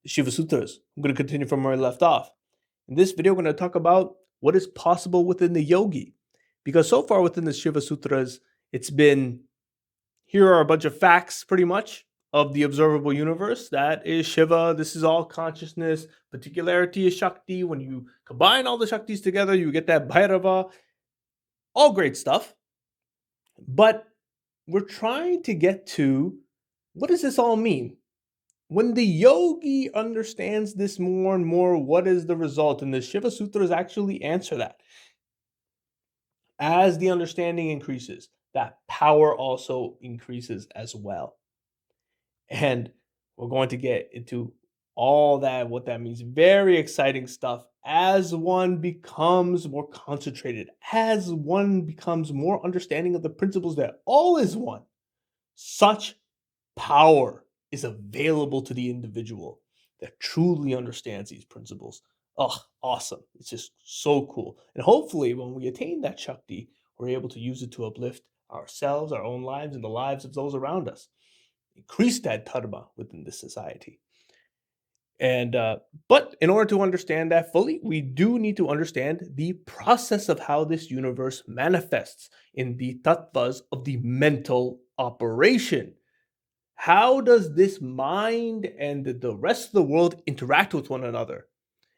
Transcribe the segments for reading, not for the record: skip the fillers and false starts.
Shiva Sutras. I'm going to continue from where I left off. In this video, we're going to talk about what is possible within the yogi. Because so far within the Shiva Sutras, it's been here are a bunch of facts pretty much of the observable universe. That is Shiva. This is all consciousness. Particularity is Shakti. When you combine all the Shaktis together, you get that Bhairava. All great stuff. But we're trying to get to what does this all mean? When the yogi understands this more and more, what is the result? And the Shiva Sutras actually answer that. As the understanding increases, that power also increases as well. And we're going to get into all that, what that means. Very exciting stuff. As one becomes more concentrated, as one becomes more understanding of the principles that all is one, such power is available to the individual that truly understands these principles. Oh, awesome. It's just so cool. And hopefully, when we attain that Shakti, we're able to use it to uplift ourselves, our own lives, and the lives of those around us. Increase that dharma within this society. And but in order to understand that fully, we do need to understand the process of how this universe manifests in the tattvas of the mental operation. How does this mind and the rest of the world interact with one another?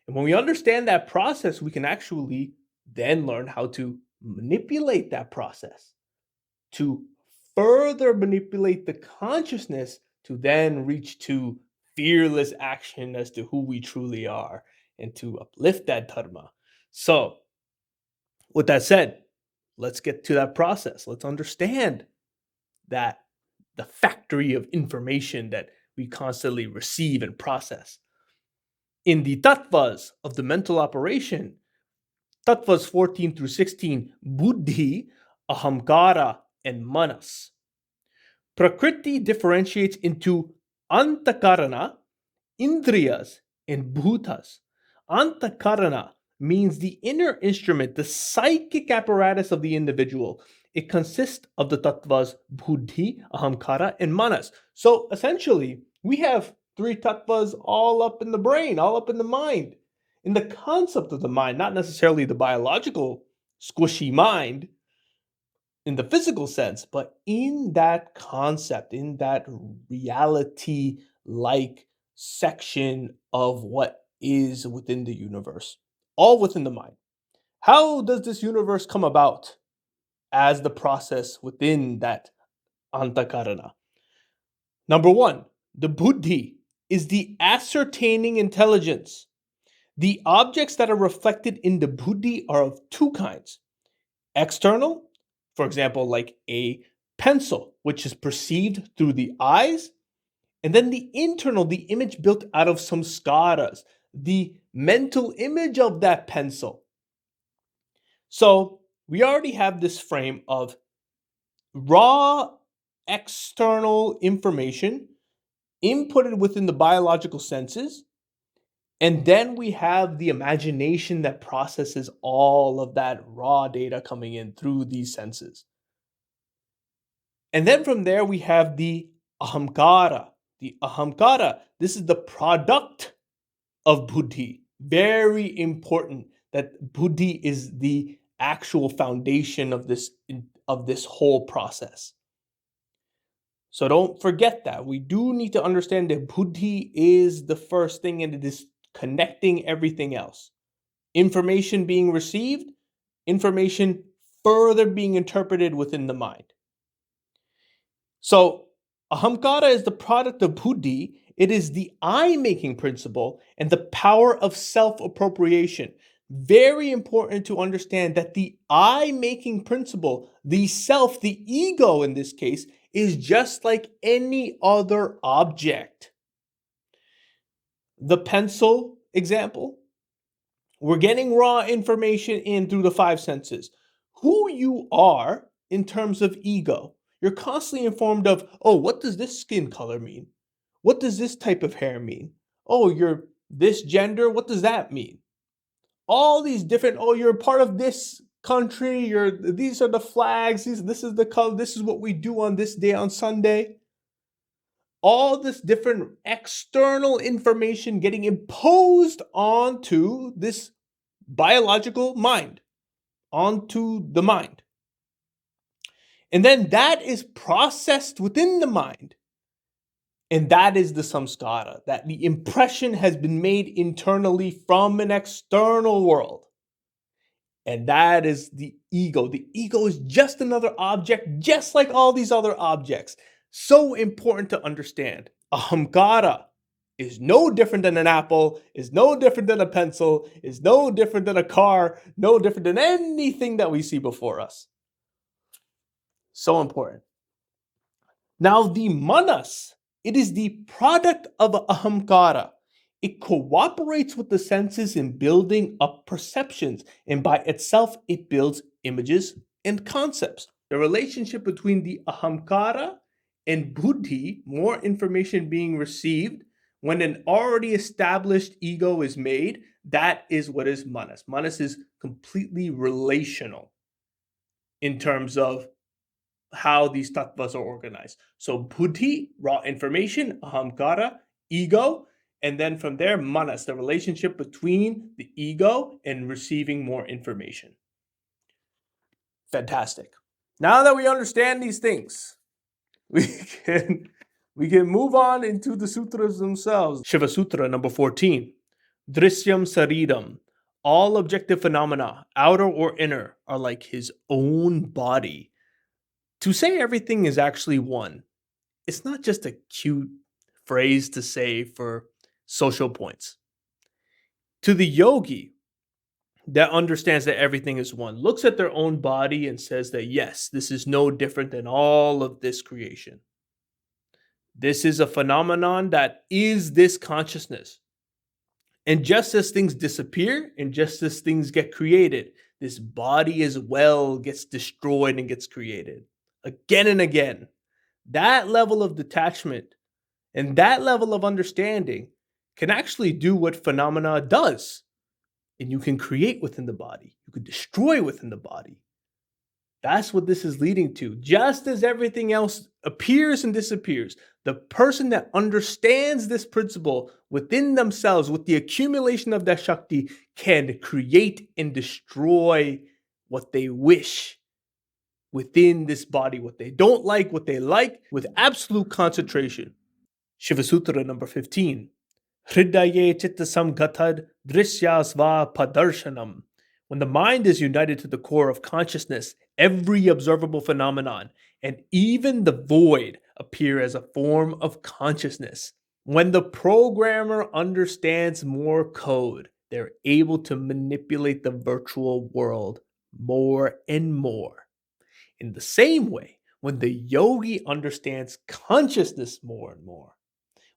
And when we understand that process, we can actually then learn how to manipulate that process, to further manipulate the consciousness to then reach to fearless action as to who we truly are and to uplift that dharma. So, with that said, let's get to that process. Let's understand that the factory of information that we constantly receive and process. In the tattvas of the mental operation, tattvas 14 through 16, buddhi, ahamkara, and manas. Prakriti differentiates into antakarana, indriyas, and bhutas. Antakarana means the inner instrument, the psychic apparatus of the individual. It consists of the tattvas buddhi, ahamkara, and manas. So essentially, we have three tattvas all up in the brain, all up in the mind. In the concept of the mind, not necessarily the biological squishy mind in the physical sense, but in that concept, in that reality-like section of what is within the universe, all within the mind. How does this universe come about as the process within that antakarana? Number one, the buddhi is the ascertaining intelligence. The objects that are reflected in the buddhi are of two kinds. External, for example, like a pencil, which is perceived through the eyes, and then the internal, the image built out of samskaras, the mental image of that pencil. So we already have this frame of raw external information inputted within the biological senses, and then we have the imagination that processes all of that raw data coming in through these senses. And then from there, we have the ahamkara. The ahamkara, this is the product of buddhi. Very important that buddhi is the actual foundation of this whole process. So don't forget that. We do need to understand that buddhi is the first thing and it is connecting everything else. Information being received, information further being interpreted within the mind. So, ahamkara is the product of buddhi. It is the I-making principle and the power of self-appropriation. Very important to understand that the I-making principle, the self, the ego in this case, is just like any other object. The pencil example, we're getting raw information in through the five senses. Who you are in terms of ego, you're constantly informed of, oh, what does this skin color mean? What does this type of hair mean? Oh, you're this gender, what does that mean? All these different, oh, you're part of this country, these are the flags, this is the color, this is what we do on this day on Sunday. all this different external information getting imposed onto this biological mind, onto the mind. And then that is processed within the mind. And that is the samskara, that the impression has been made internally from an external world. And that is the ego. The ego is just another object, just like all these other objects. So important to understand. Ahamkara is no different than an apple, is no different than a pencil, is no different than a car, no different than anything that we see before us. So important. Now, the manas, it is the product of ahamkara. It cooperates with the senses in building up perceptions, and by itself, it builds images and concepts. The relationship between the ahamkara and buddhi, more information being received, when an already established ego is made, that is what is manas. Manas is completely relational in terms of how these tattvas are organized. So buddhi, raw information, ahamkara, ego, and then from there, manas, the relationship between the ego and receiving more information. Fantastic. Now that we understand these things, we can move on into the sutras themselves. Shiva Sutra number 14. Drishyam Saridam. All objective phenomena, outer or inner, are like his own body. To say everything is actually one, it's not just a cute phrase to say for social points. To the yogi that understands that everything is one, looks at their own body and says that, yes, this is no different than all of this creation. This is a phenomenon that is this consciousness. And just as things disappear and just as things get created, this body as well gets destroyed and gets created again and again. That level of detachment and that level of understanding can actually do what phenomena does. And you can create within the body, you can destroy within the body. That's what this is leading to. Just as everything else appears and disappears, the person that understands this principle within themselves, with the accumulation of that shakti, can create and destroy what they wish within this body, what they don't like, what they like, with absolute concentration. Shiva Sutra number 15. Hridaye chittasam gatad drishyasva padarshanam. When the mind is united to the core of consciousness, every observable phenomenon and even the void appear as a form of consciousness. When the programmer understands more code, they're able to manipulate the virtual world more and more. In the same way, when the yogi understands consciousness more and more,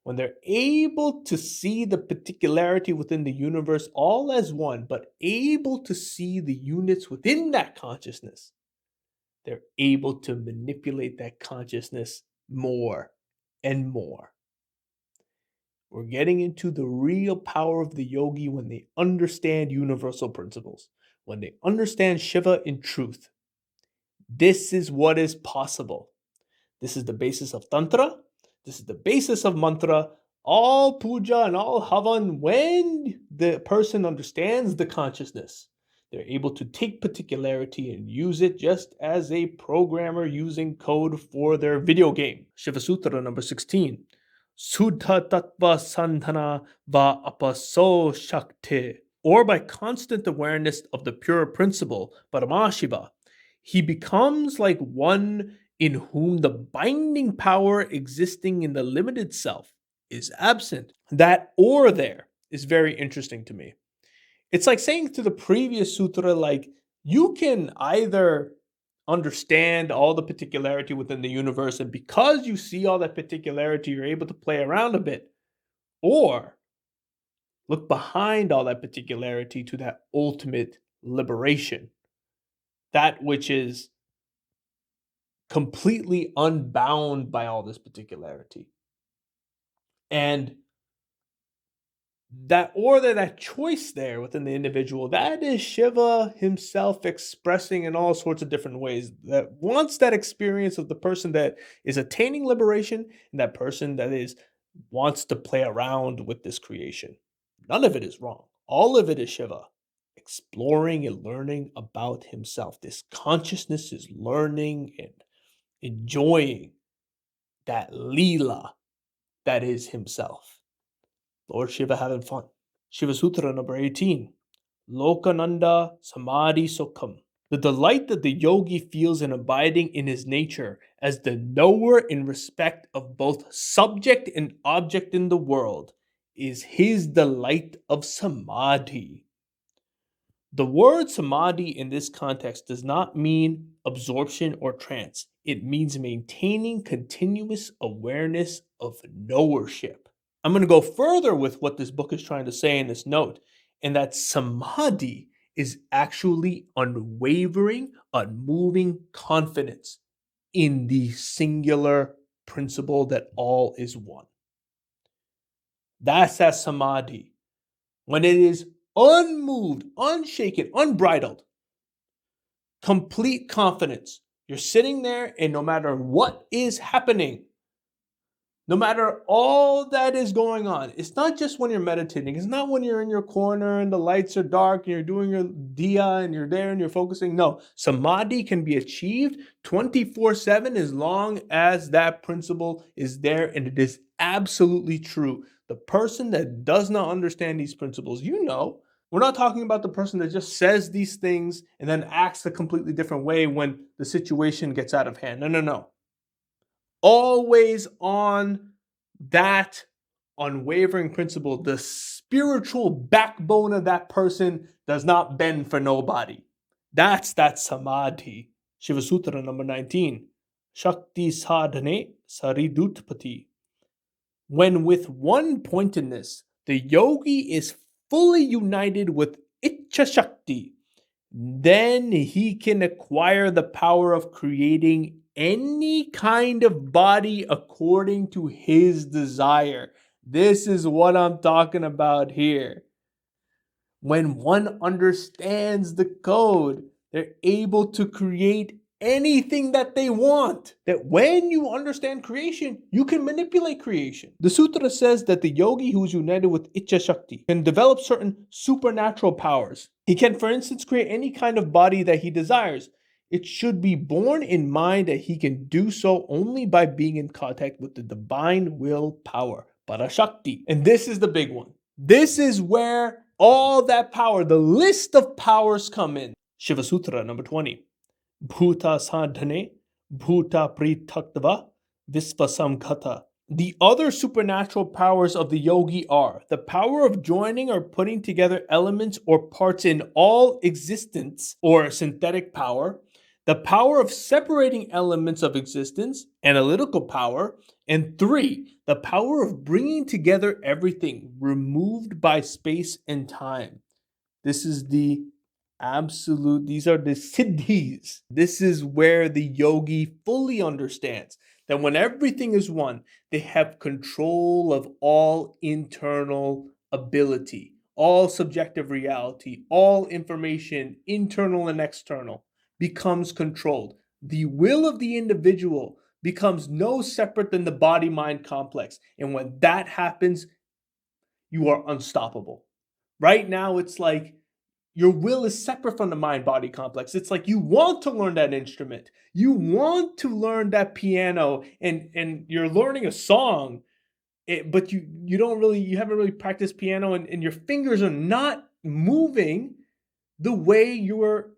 when they're able to see the particularity within the universe all as one, but able to see the units within that consciousness, they're able to manipulate that consciousness more and more. We're getting into the real power of the yogi when they understand universal principles, when they understand Shiva in truth. This is what is possible. This is the basis of Tantra. This is the basis of mantra. All puja and all havan, when the person understands the consciousness, they're able to take particularity and use it just as a programmer using code for their video game. Shiva Sutra number 16. Suddha tattva sandhana va apaso shakti. Or by constant awareness of the pure principle, Paramashiva, he becomes like one in whom the binding power existing in the limited self is absent. That or there is very interesting to me. It's like saying to the previous sutra, like, you can either understand all the particularity within the universe, and because you see all that particularity, you're able to play around a bit, or look behind all that particularity to that ultimate liberation, that which is completely unbound by all this particularity. And That order, that choice there within the individual, that is Shiva himself expressing in all sorts of different ways. That wants that experience of the person that is attaining liberation and that person that is wants to play around with this creation. None of it is wrong. All of it is Shiva exploring and learning about himself. This consciousness is learning and enjoying that Leela that is himself. Lord Shiva having fun. Shiva Sutra number 18. Lokananda Samadhi Sukham. The delight that the yogi feels in abiding in his nature as the knower in respect of both subject and object in the world is his delight of samadhi. The word samadhi in this context does not mean absorption or trance. It means maintaining continuous awareness of knowership. I'm going to go further with what this book is trying to say in this note, and that samadhi is actually unwavering, unmoving confidence in the singular principle that all is one. That's that samadhi. When it is unmoved, unshaken, unbridled, complete confidence. You're sitting there, and no matter what is happening, no matter all that is going on, it's not just when you're meditating. It's not when you're in your corner and the lights are dark and you're doing your diya and you're there and you're focusing. No, samadhi can be achieved 24/7 as long as that principle is there, and it is absolutely true. The person that does not understand these principles, we're not talking about the person that just says these things and then acts a completely different way when the situation gets out of hand. No, no, no. Always on that unwavering principle, the spiritual backbone of that person does not bend for nobody. That's that samadhi. Shiva Sutra number 19. Shakti sadhane saridutpati. When with one pointedness, the yogi is fully united with Icha Shakti, then he can acquire the power of creating any kind of body according to his desire. This is what I'm talking about here. When one understands the code, they're able to create anything that they want. That when you understand creation, you can manipulate creation. The sutra says that the yogi who is united with Icha Shakti can develop certain supernatural powers. He can, for instance, create any kind of body that he desires. It should be borne in mind that he can do so only by being in contact with the divine will power, Parashakti. And this is the big one. This is where all that power, the list of powers come in. Shiva Sutra number 20. Bhuta sadhane, bhuta pritaktva, visvasamkhata. The other supernatural powers of the yogi are the power of joining or putting together elements or parts in all existence, or synthetic power, the power of separating elements of existence, analytical power, and 3, the power of bringing together everything removed by space and time. This is the absolute, these are the siddhis. This is where the yogi fully understands that when everything is one, they have control of all internal ability, all subjective reality, all information, internal and external, becomes controlled. The will of the individual becomes no separate than the body-mind complex. And when that happens, you are unstoppable. Right now, it's like your will is separate from the mind body complex. It's like you want to learn that instrument. You want to learn that piano, and you're learning a song, but you haven't really practiced piano, and your fingers are not moving the way your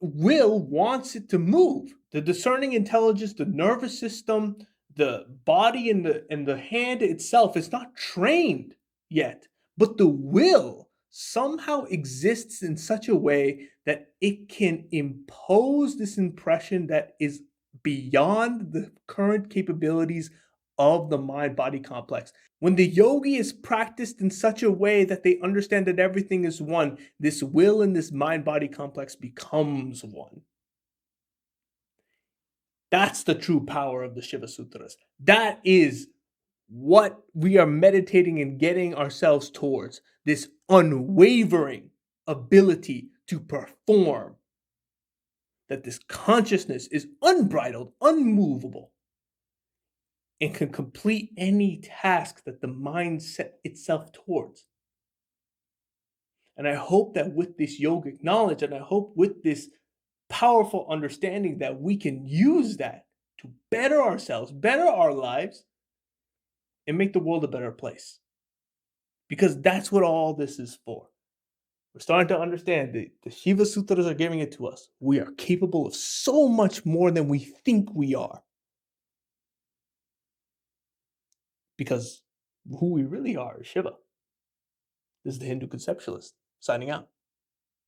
will wants it to move. The discerning intelligence, the nervous system, the body and the hand itself is not trained yet, but the will somehow exists in such a way that it can impose this impression that is beyond the current capabilities of the mind body complex. When the yogi is practiced in such a way that they understand that everything is one, this will and this mind body complex becomes one. That's the true power of the Shiva Sutras. That is what we are meditating and getting ourselves towards, this unwavering ability to perform, that this consciousness is unbridled, unmovable, and can complete any task that the mind set itself towards. And I hope that with this yogic knowledge, and I hope with this powerful understanding, that we can use that to better ourselves, better our lives, and make the world a better place. Because that's what all this is for. We're starting to understand that the Shiva Sutras are giving it to us. We are capable of so much more than we think we are. Because who we really are is Shiva. This is the Hindu conceptualist signing out.